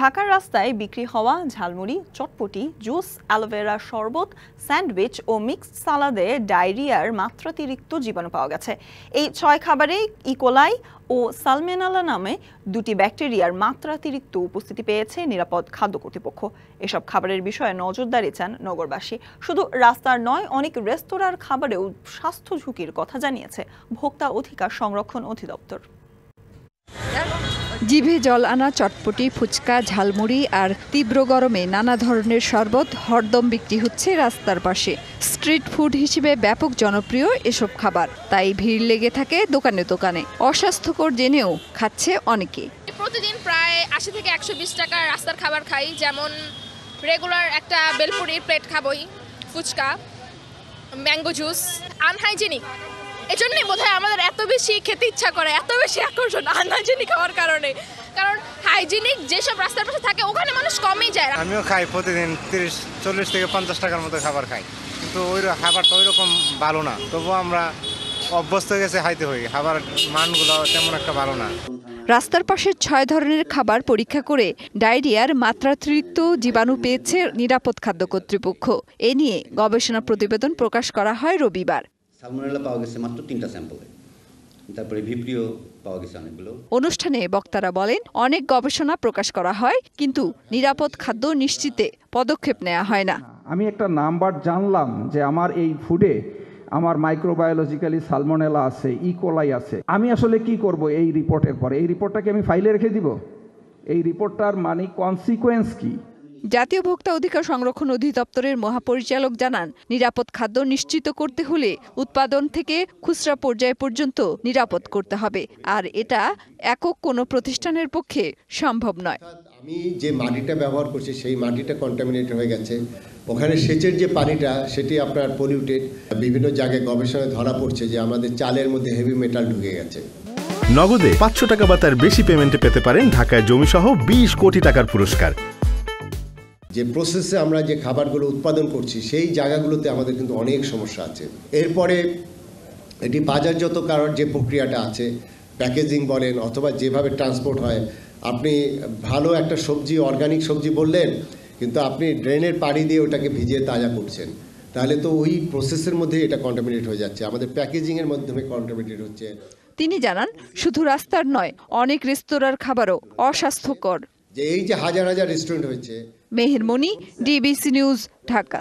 ঢাকার রাস্তায় বিক্রি হওয়া ঝালমুড়ি, চটপটি, জুস, অ্যালোভেরা শরবত, স্যান্ডউইচ ও মিক্সড সালাদে ডায়রিয়ার মাত্রাতিরিক্ত জীবাণু পাওয়া গেছে। এই ৬ খাবারে ইকোলাই ও সালমেনালা নামে দুটি ব্যাকটেরিয়ার মাত্রাতিরিক্ত উপস্থিতি পেয়েছে নিরাপদ খাদ্য কর্তৃপক্ষ। এসব খাবারের বিষয়ে নজরদারি চান নগরবাসী। শুধু রাস্তার নয়, অনেক রেস্তোরাঁর খাবারেও স্বাস্থ্য ঝুঁকির কথা জানিয়েছে ভোক্তা অধিকার সংরক্ষণ অধিদপ্তর। জিভে জল আনা চটপটি, ফুচকা, ঝালমুড়ি আর তীব্র গরমে নানা ধরনের শরবত হরদম বিক্রি হচ্ছে রাস্তার পাশে। স্ট্রিট ফুড হিসেবে ব্যাপক জনপ্রিয় এসব খাবার, তাই ভিড় লেগে থাকে দোকানে দোকানে। অস্বাস্থ্যকর জেনেও খাচ্ছে অনেকে। প্রতিদিন প্রায় ৮০ থেকে ১২০ টাকা রাস্তার খাবার খাই, যেমন রেগুলার একটা বেলপুরি প্লেট খাবই, ফুচকা, ম্যাঙ্গো জুস। আনহাইজেনিক, এজন্যই বোধহয় আমাদের এত বেশি খেতে ইচ্ছা করে, এত বেশি আকর্ষণ আনহাইজেনিক খাওয়ার কারণে। কারণ হাইজেনিক যেসব রাস্তার পাশে থাকে ওখানে মানুষ কমই যায়। আমিও খাই, প্রতিদিন ৩০-৪০ থেকে ৫০ টাকার মতো খাবার খাই, কিন্তু ওই খাবারটা ওই রকম ভালো না। তবুও আমরা অভ্যস্ত হয়ে গেছে খাইতে হই, খাবার মানগুলো তেমন একটা ভালো না। রাস্তার পাশে ৬ ধরনের খাবার পরীক্ষা করে ডায়রিয়ার মাত্রাতিরিক্ত জীবাণু পেয়েছে নিরাপদ খাদ্য কর্তৃপক্ষ। এ নিয়ে গবেষণা প্রতিবেদন প্রকাশ করা হয় রবিবার। সালমোনেলা পাওয়া গেছে মাত্র ৩টা স্যাম্পলে, তারপরে ভিব্রিও পাওয়া গেছে অনেকগুলো। অনুষ্ঠানে বক্তারা বলেন, অনেক গবেষণা প্রকাশ করা হয়, কিন্তু নিরাপদ খাদ্য নিশ্চিতে পদক্ষেপ নেওয়া হয় না। আমি একটা নাম্বার জানলাম যে আমার এই ফুডে আমার মাইক্রোবায়োলজিক্যালি সালমোনেলা আছে, ইকোলাই আছে। আমি আসলে কি করব এই রিপোর্টের পরে? এই রিপোর্টটাকে আমি ফাইলে রেখে দিব? এই রিপোর্টটার মানে কনসিকোয়েন্স কি? জাতীয় ভোক্তা অধিকার সংরক্ষণ অধিদপ্তরের মহাপরিচালক জানান, নিরাপদ খাদ্য নিশ্চিত করতে হলে উৎপাদন থেকে খুচরা পর্যায় পর্যন্ত নিরাপদ করতে হবে, আর এটা একক কোনো প্রতিষ্ঠানের পক্ষে সম্ভব নয়। আমি যে মাটিটা ব্যবহার করছি সেই মাটিটা কন্টামিনেটেড হয়ে গেছে, ওখানে সেচের যে পানিটা সেটি আপনার পলিউটেড। বিভিন্ন জায়গায় গবেষণায় ধরা পড়ছে যে আমাদের চালের মধ্যে হেভি মেটাল ঢুকে গেছে। নগদে ৫০০ টাকা বা তার বেশি পেমেন্টে পেতে পারেন ঢাকায় জমিসহ ২০ কোটি টাকার পুরস্কার। যে প্রসেসে আমরা যে খাবারগুলো উৎপাদন করছি সেই জায়গাগুলোতে আমাদের কিন্তু অনেক সমস্যা আছে। এরপরে এটি বাজারজাত করার যে প্রক্রিয়াটা আছে, প্যাকেজিং বলেন অথবা যেভাবে ট্রান্সপোর্ট হয়, আপনি ভালো একটা সবজি, অর্গানিক সবজি বললেন, কিন্তু আপনি ড্রেনের পানি দিয়ে ওটাকে ভিজিয়ে তাজা করছেন, তাহলে তো ওই প্রসেসের মধ্যে এটা কন্টামিনেট হয়ে যাচ্ছে, আমাদের প্যাকেজিংয়ের মাধ্যমে কন্টামিনেট হচ্ছে। তিনি জানান, শুধু রাস্তার নয়, অনেক রেস্তোরাঁর খাবারও অস্বাস্থ্যকর। যে এই যে হাজার হাজার রেস্টুরেন্ট হয়েছে। মেহের মনি, ডিবিসি নিউজ, ঢাকা।